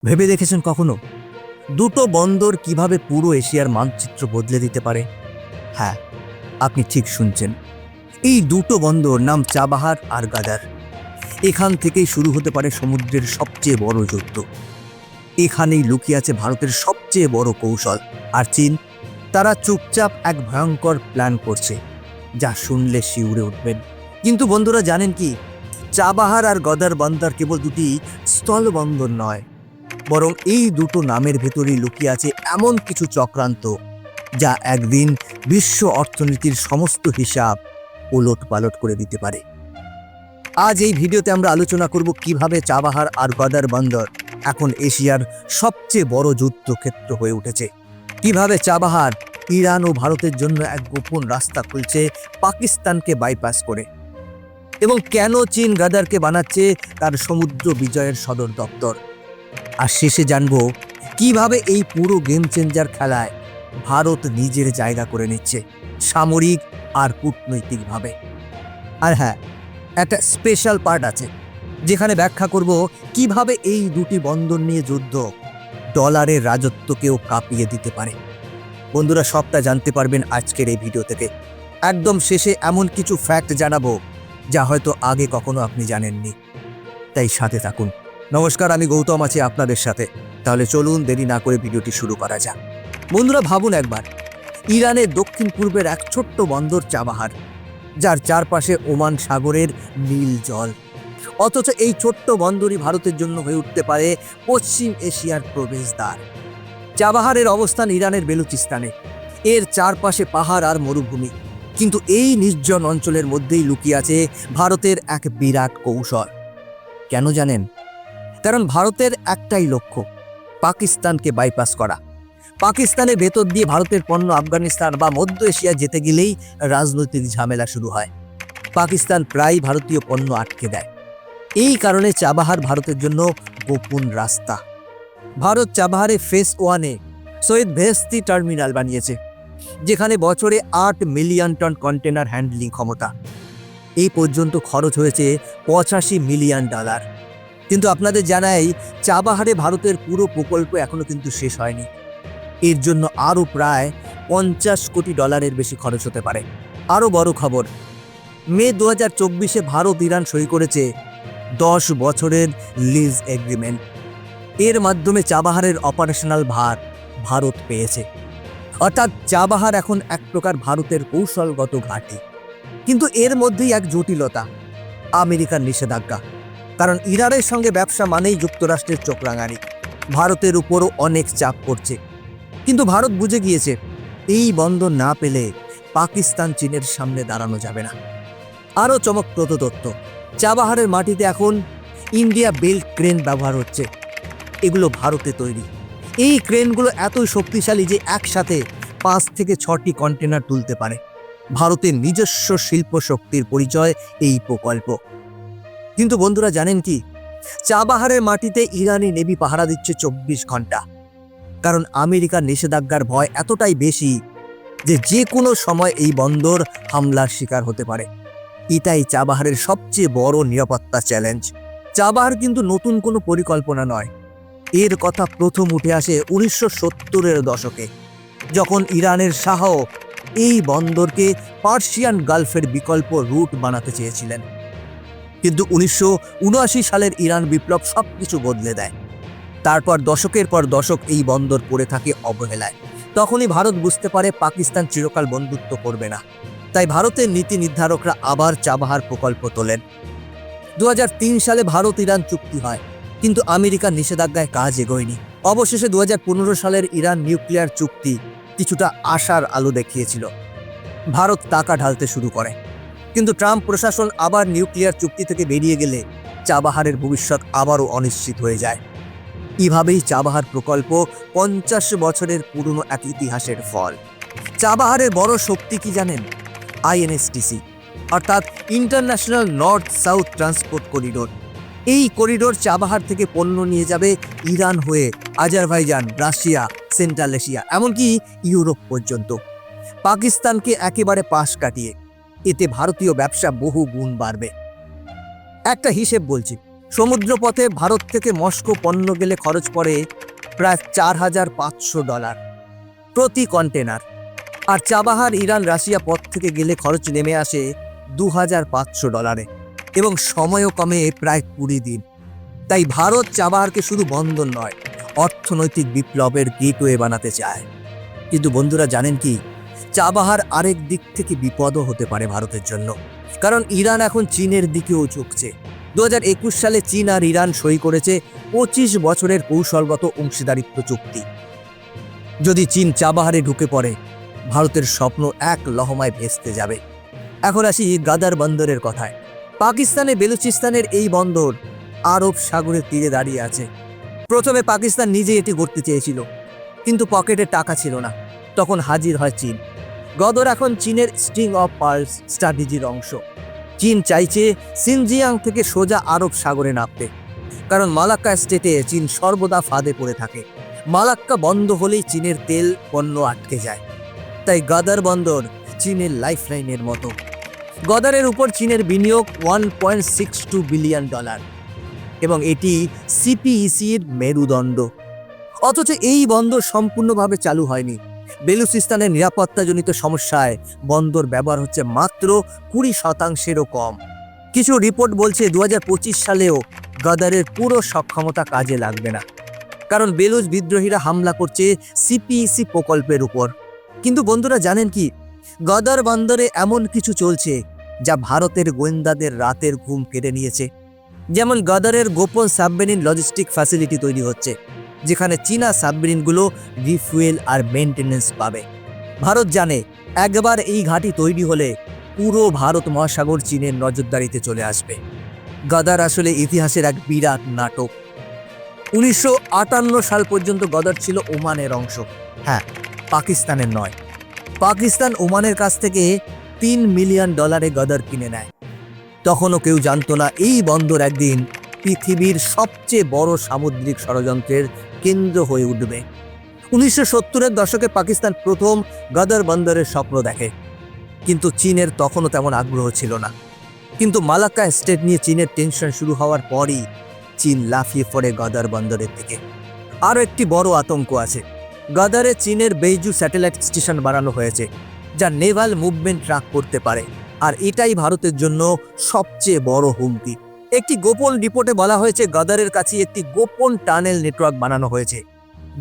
ভেবে দেখেছেন কখনো দুটো বন্দর কিভাবে পুরো এশিয়ার মানচিত্র বদলে দিতে পারে? হ্যাঁ, আপনি ঠিক শুনছেন। এই দুটো বন্দর নাম চাবাহার আর গাদার। এখান থেকেই শুরু হতে পারে সমুদ্রের সবচেয়ে বড় যুদ্ধ। এখানেই লুকিয়ে আছে ভারতের সবচেয়ে বড় কৌশল। আর চীন, তারা চুপচাপ এক ভয়ঙ্কর প্ল্যান করছে, যা শুনলে শিউরে উঠবেন। কিন্তু বন্ধুরা, জানেন কি, চাবাহার আর গদার বন্দর কেবল দুটি স্থল বন্দর নয়, বরং এই দুটো নামের ভেতরেই লুকিয়ে আছে এমন কিছু চক্রান্ত, যা একদিন বিশ্ব অর্থনীতির সমস্ত হিসাব ওলটপালট করে দিতে পারে। আজ এই ভিডিওতে আমরা আলোচনা করব কিভাবে চাবাহার আর গদার বন্দর এখন এশিয়ার সবচেয়ে বড় যুদ্ধক্ষেত্র হয়ে উঠেছে, কিভাবে চাবাহার ইরান ও ভারতের জন্য এক গোপন রাস্তা খুলছে পাকিস্তানকে বাইপাস করে, এবং কেন চীন গাদারকে বানাচ্ছে তার সমুদ্র বিজয়ের সদর দপ্তর। আর শেষে জানবো কিভাবে এই পুরো গেম চেঞ্জার খেলায় ভারত নিজের জায়গা করে নিচ্ছে, সামরিক আর কূটনৈতিকভাবে। আর হ্যাঁ, একটা স্পেশাল পার্ট আছে যেখানে ব্যাখ্যা করব কিভাবে এই দুটি বন্দর নিয়ে যুদ্ধ ডলারের রাজত্বকেও কাঁপিয়ে দিতে পারে। বন্ধুরা, সবটা জানতে পারবেন আজকের এই ভিডিও থেকে। একদম শেষে এমন কিছু ফ্যাক্ট জানাবো যা হয়তো আগে কখনো আপনি জানেননি, তাই সাথে থাকুন। নমস্কার, আমি গৌতম আছি আপনাদের সাথে। তাহলে চলুন দেরি না করে ভিডিওটি শুরু করা যাক। বন্ধুরা, ভাবুন একবার, ইরানের দক্ষিণ পূর্বের এক ছোট্ট বন্দর চাবাহার, যার চারপাশে ওমান সাগরের নীল জল। অথচ এই ছোট্ট বন্দরই ভারতের জন্য হয়ে উঠতে পারে পশ্চিম এশিয়ার প্রবেশদ্বার। চাবাহারের অবস্থান ইরানের বেলুচিস্তানে। এর চারপাশে পাহাড় আর মরুভূমি, কিন্তু এই নির্জন অঞ্চলের মধ্যেই লুকিয়ে আছে ভারতের এক বিরাট কৌশল। কেন জানেন? কারণ ভারতের একটাই লক্ষ্য, পাকিস্তানকে বাইপাস করা। পাকিস্তানের ভেতর দিয়ে ভারতের পণ্য আফগানিস্তান বা মধ্য এশিয়া যেতে গেলেই রাজনৈতিক ঝামেলা শুরু হয়। পাকিস্তান প্রায় ভারতীয় পণ্য আটকে দেয়। এই কারণে চাবাহার ভারতের জন্য গোপন রাস্তা। ভারত চাবাহারে ফেস 1-এ সৈয়দ বেহেশতি টার্মিনাল বানিয়েছে, যেখানে বছরে 8 মিলিয়ন টন কন্টেনার হ্যান্ডলিং ক্ষমতা। এই পর্যন্ত খরচ হয়েছে $85 মিলিয়ন। কিন্তু আপনাদের জানাই, চাবাহারে ভারতের পুরো প্রকল্প এখনো কিন্তু শেষ হয়নি। এর জন্য আরও প্রায় $50 কোটি বেশি খরচ হতে পারে। আরও বড় খবর, মে 2024-এ ভারত ইরান সই করেছে 10 বছরের লিজ এগ্রিমেন্ট। এর মাধ্যমে চাবাহারের অপারেশনাল ভার ভারত পেয়েছে। অর্থাৎ চাবাহার এখন এক প্রকার ভারতের কৌশলগত ঘাঁটি। কিন্তু এর মধ্যেই এক জটিলতা, আমেরিকার নিষেধাজ্ঞা। কারণ ইরানের সঙ্গে ব্যবসা মানেই যুক্তরাষ্ট্রের চোখ রাঙানি। ভারতের উপরও অনেক চাপ পড়ছে। কিন্তু ভারত বুঝে গিয়েছে, এই বন্দর না পেলে পাকিস্তান চীনের সামনে দাঁড়ানো যাবে না। আরও চমকপ্রদ তথ্য, চাবাহারের মাটিতে এখন ইন্ডিয়া বেল্ট ক্রেন ব্যবহার হচ্ছে। এগুলো ভারতে তৈরি। এই ক্রেনগুলো এতই শক্তিশালী যে একসাথে 5 থেকে 6টি কন্টেনার তুলতে পারে। ভারতের নিজস্ব শিল্প শক্তির পরিচয় এই প্রকল্প। কিন্তু বন্ধুরা, জানেন কি, চাবাহারের মাটিতে ইরানি নেভি পাহারা দিচ্ছে 24 ঘন্টা। কারণ আমেরিকার নিষেধাজ্ঞার ভয় এতটাই বেশি যে যে কোনো সময় এই বন্দর হামলার শিকার হতে পারে। এটাই চাবাহারের সবচেয়ে বড় নিরাপত্তা চ্যালেঞ্জ। চাবাহার কিন্তু নতুন কোনো পরিকল্পনা নয়। এর কথা প্রথম উঠে আসে 1970-এর দশকে, যখন ইরানের শাহ এই বন্দরকে পার্সিয়ান গালফের বিকল্প রুট বানাতে চেয়েছিলেন। কিন্তু 1979 সালের ইরান বিপ্লব সবকিছু বদলে দেয়। তারপর দশকের পর দশক এই বন্দর পড়ে থাকে অবহেলায়। তখনই ভারত বুঝতে পারে পাকিস্তান চিরকাল বন্ধুত্ব করবে না। তাই ভারতের নীতি নির্ধারকরা আবার চাবাহার প্রকল্প তোলেন। 2003 সালে ভারত ইরান চুক্তি হয়, কিন্তু আমেরিকার নিষেধাজ্ঞায় কাজ এগোয়নি। অবশেষে 2015 সালের ইরান নিউক্লিয়ার চুক্তি কিছুটা আশার আলো দেখিয়েছিল। ভারত টাকা ঢালতে শুরু করে। কিন্তু ট্রাম্প প্রশাসন আবার নিউক্লিয়ার চুক্তি থেকে বেরিয়ে গেলে চাবাহারের ভবিষ্যৎ আবারও অনিশ্চিত হয়ে যায়। এভাবেই চাবাহার প্রকল্প 50 বছরের পুরনো এক ইতিহাসের ফল। চাবাহারের বড় শক্তি কি জানেন? INSTC, অর্থাৎ international north south transport corridor. এই করিডোর চাবাহার থেকে পণ্য নিয়ে যাবে ইরান হয়ে আজারবাইজান, রাশিয়া, সেন্ট্রাল এশিয়া, এমনকি ইউরোপ পর্যন্ত। পাকিস্তানকে একেবারে পাশ কাটিয়ে এতে ভারতীয় ব্যবসা বহু গুণ বাড়বে। একটা হিসেব বলছি, সমুদ্রপথে ভারত থেকে মস্কো পণ্য গেলে খরচ পড়ে প্রায় $4,500 প্রতি কন্টেনার। আর চাবাহার ইরান রাশিয়া পথ থেকে গেলে খরচ নেমে আসে $2,500 এবং সময়ও কমে প্রায় 20 দিন। তাই ভারত চাবাহারকে শুধু বন্দর নয়, অর্থনৈতিক বিপ্লবের গেটওয়ে বানাতে চায়। কিন্তু বন্ধুরা জানেন কি, চাবাহার আরেক দিক থেকে বিপদও হতে পারে ভারতের জন্য, কারণ ইরান এখন চীনের দিকেও ঝুঁকছে। 2021 সালে চীন আর ইরান সই করেছে 25 বছরের কৌশলগত অংশীদারিত্ব চুক্তি। যদি চীন চাবাহারে ঢুকে পড়ে, ভারতের স্বপ্ন এক লহমায় ভেস্তে যাবে। এখন আসি গাদার বন্দরের কথায়। পাকিস্তানে বেলুচিস্তানের এই বন্দর আরব সাগরের তীরে দাঁড়িয়ে আছে। প্রথমে পাকিস্তান নিজে এটি গড়তে চেয়েছিল, কিন্তু পকেটে টাকা ছিল না। তখন হাজির হয় চীন। গদর এখন চীনের স্ট্রিং অফ পার্লস স্ট্র্যাটেজির অংশ। চীন চাইছে সিনজিয়াং থেকে সোজা আরব সাগরে নামতে, কারণ মালাক্কা স্টেটে চীন সর্বদা ফাঁদে পড়ে থাকে। মালাক্কা বন্ধ হলেই চীনের তেল পণ্য আটকে যায়। তাই গাদার বন্দর চীনের লাইফলাইনের মতো। গদারের উপর চীনের বিনিয়োগ $1.62 বিলিয়ন এবং এটি সিপিইসির মেরুদণ্ড। অথচ এই বন্দর সম্পূর্ণভাবে চালু হয়নি। বেলুচিস্তানের নিরাপত্তাজনিত সমস্যায় বন্দর ব্যবহার হচ্ছে মাত্র 20%-এরও কম। কিছু রিপোর্ট বলছে 2025 সালেও গাদারের পুরো সক্ষমতা কাজে লাগবে না, কারণ বেলুচ বিদ্রোহীরা হামলা করছে সিপিইসি প্রকল্পের উপর। কিন্তু বন্ধুরা জানেন কি, গাদার বন্দরে এমন কিছু চলছে যা ভারতের গোয়েন্দাদের রাতের ঘুম কেড়ে নিয়েছে। যেমন গাদারের গোপন সাবমেরিন লজিস্টিক ফ্যাসিলিটি তৈরি হচ্ছে, যেখানে চীনা সাবমেরিনগুলো রিফুয়েল আর মেনটেন্যান্স পাবে। ভারত জানে একবার এই ঘাঁটি তৈরি হলে পুরো ভারত মহাসাগর চীনের নজরদারিতে চলে আসবে। গাদার আসলে ইতিহাসের এক বিরাট নাটক। 1958 সাল পর্যন্ত গাদার ছিল ওমানের অংশ। হ্যাঁ, পাকিস্তানের নয়। পাকিস্তান ওমানের কাছ থেকে $3 মিলিয়ন গাদার কিনে নেয়। তখনও কেউ জানতো না এই বন্দর একদিন পৃথিবীর সবচেয়ে বড় সামুদ্রিক ষড়যন্ত্রের কেন্দ্র হয়ে উঠবে। 1970-এর দশকে পাকিস্তান প্রথম গাদার বন্দরের স্বপ্ন দেখে, কিন্তু চীনের তখনও তেমন আগ্রহ ছিল না। কিন্তু মালাক্কা স্টেট নিয়ে চীনের টেনশন শুরু হওয়ার পরই চীন লাফিয়ে পড়ে গাদার বন্দরের দিকে। আরও একটি বড় আতঙ্ক আছে। গাদারে চীনের বেইজু স্যাটেলাইট স্টেশন বানানো হয়েছে, যা নেভাল মুভমেন্ট ট্র্যাক করতে পারে, আর এটাই ভারতের জন্য সবচেয়ে বড় হুমকি। একটি গোপন রিপোর্টে বলা হয়েছে গাদারের কাছে একটি গোপন টানেল নেটওয়ার্ক বানানো হয়েছে,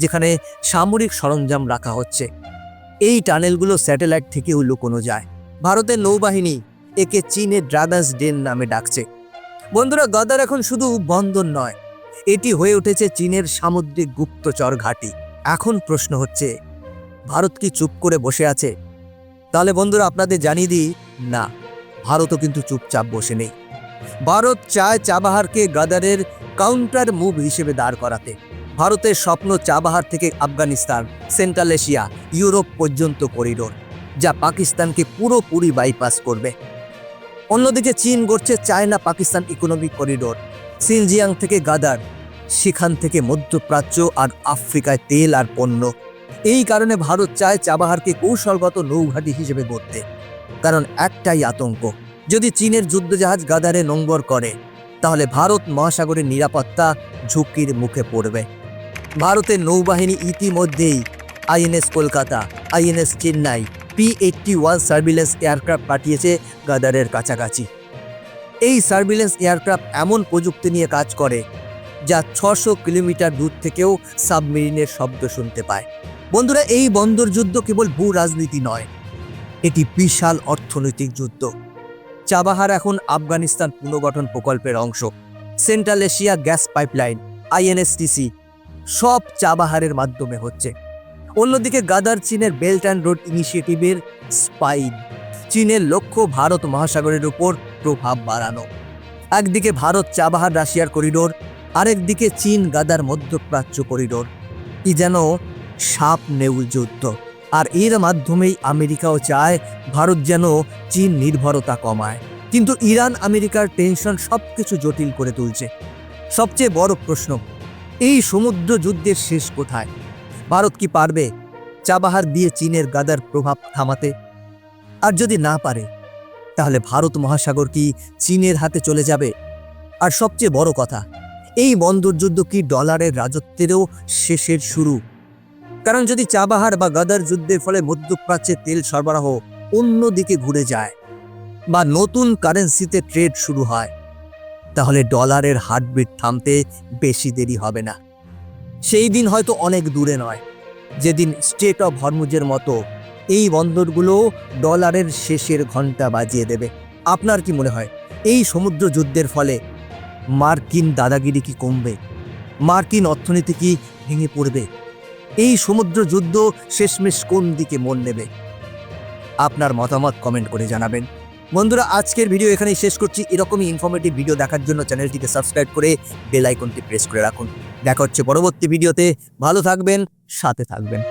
যেখানে সামরিক সরঞ্জাম রাখা হচ্ছে। এই টানেলগুলো স্যাটেলাইট থেকেও লুকোনো যায়। ভারতের নৌবাহিনী একে চীনের ড্রাগনস ডেন নামে ডাকছে। বন্ধুরা, গাদার এখন শুধু বন্দর নয়, এটি হয়ে উঠেছে চীনের সামুদ্রিক গুপ্তচর ঘাঁটি। এখন প্রশ্ন হচ্ছে, ভারত কি চুপ করে বসে আছে? তাহলে বন্ধুরা আপনাদের জানিয়ে দিই, না, ভারতও কিন্তু চুপচাপ বসে নেই। ভারত চায় চাবাহারকে গাদারের কাউন্টার মুভ হিসেবে দাঁড় করাতে। ভারতের স্বপ্ন চাবাহার থেকে আফগানিস্তান, সেন্ট্রাল এশিয়া, ইউরোপ পর্যন্ত করিডোর, যা পাকিস্তানকে পুরোপুরি বাইপাস করবে। অন্যদিকে চীন গড়ছে China Pakistan economic corridor, Xinjiang থেকে গাদার, সেখান থেকে মধ্যপ্রাচ্য আর আফ্রিকায় তেল আর পণ্য। এই কারণে ভারত চায় চাবাহারকে কৌশলগত নৌঘাঁটি হিসেবে গড়তে, কারণ একটাই আতঙ্ক, যদি চীনের যুদ্ধজাহাজ গাদারে নোঙর করে, তাহলে ভারত মহাসাগরের নিরাপত্তা ঝুঁকির মুখে পড়বে। ভারতের নৌবাহিনী ইতিমধ্যেই INS Kolkata, INS Chennai, P-81 surveillance aircraft পাঠিয়েছে গাদারের কাছাকাছি। এই সার্ভিলেন্স এয়ারক্রাফট এমন প্রযুক্তি নিয়ে কাজ করে যা 600 কিলোমিটার দূর থেকেও সাবমেরিনের শব্দ শুনতে পায়। বন্ধুরা, এই বন্দর যুদ্ধ কেবল ভূ রাজনীতি নয়, এটি বিশাল অর্থনৈতিক যুদ্ধ। চাবাহার এখন আফগানিস্তান পুনর্গঠন প্রকল্পের অংশ। Central Asia gas pipeline, INSTC সব চাবাহারের মাধ্যমে হচ্ছে। অন্যদিকে গাদার চীনের বেল্ট অ্যান্ড রোড ইনিশিয়েটিভের স্পাইন। চীনের লক্ষ্য ভারত মহাসাগরের উপর প্রভাব বাড়ানো। একদিকে ভারত চাবাহার রাশিয়ার করিডোর, আরেকদিকে চীন গাদার মধ্যপ্রাচ্য করিডোর। কি যেন সাপ নেউল যুদ্ধ। আর এর মাধ্যমেই আমেরিকাও চায় ভারত যেন চীন নির্ভরতা কমায়। কিন্তু ইরান আমেরিকার টেনশন সবকিছু জটিল করে তুলছে। সবচেয়ে বড় প্রশ্ন, এই সমুদ্র যুদ্ধের শেষ কোথায়? ভারত কি পারবে চাবাহার দিয়ে চীনের গাদার প্রভাব থামাতে? আর যদি না পারে, তাহলে ভারত মহাসাগর কি চীনের হাতে চলে যাবে? আর সবচেয়ে বড় কথা, এই বন্দর যুদ্ধ কি ডলারের রাজত্বেরও শেষের শুরু? কারণ যদি চাবাহার বা গাদার যুদ্ধের ফলে মধ্যপ্রাচ্যে তেল সরবরাহ অন্যদিকে ঘুরে যায় বা নতুন কারেন্সিতে ট্রেড শুরু হয়, তাহলে ডলারের হার্টবিট থামতে বেশি দেরি হবে না। সেই দিন হয়তো অনেক দূরে নয়, যেদিন স্ট্রেট অফ হরমুজের মতো এই বন্দরগুলো ডলারের শেষের ঘন্টা বাজিয়ে দেবে। আপনার কি মনে হয়, এই সমুদ্র যুদ্ধের ফলে মার্কিন দাদাগিরি কি কমবে? মার্কিন অর্থনীতি কি ভেঙে পড়বে? এই সমুদ্র যুদ্ধ শেষমেশ কোন দিকে মন নেবে? আপনার মতামত কমেন্ট করে জানাবেন। বন্ধুরা, আজকের ভিডিও এখানেই শেষ করছি। এরকমই ইনফরমেটিভ ভিডিও দেখার জন্য চ্যানেলটিকে সাবস্ক্রাইব করে বেল আইকনটি প্রেস করে রাখুন। দেখা হচ্ছে পরবর্তী ভিডিওতে। ভালো থাকবেন, সাথে থাকবেন।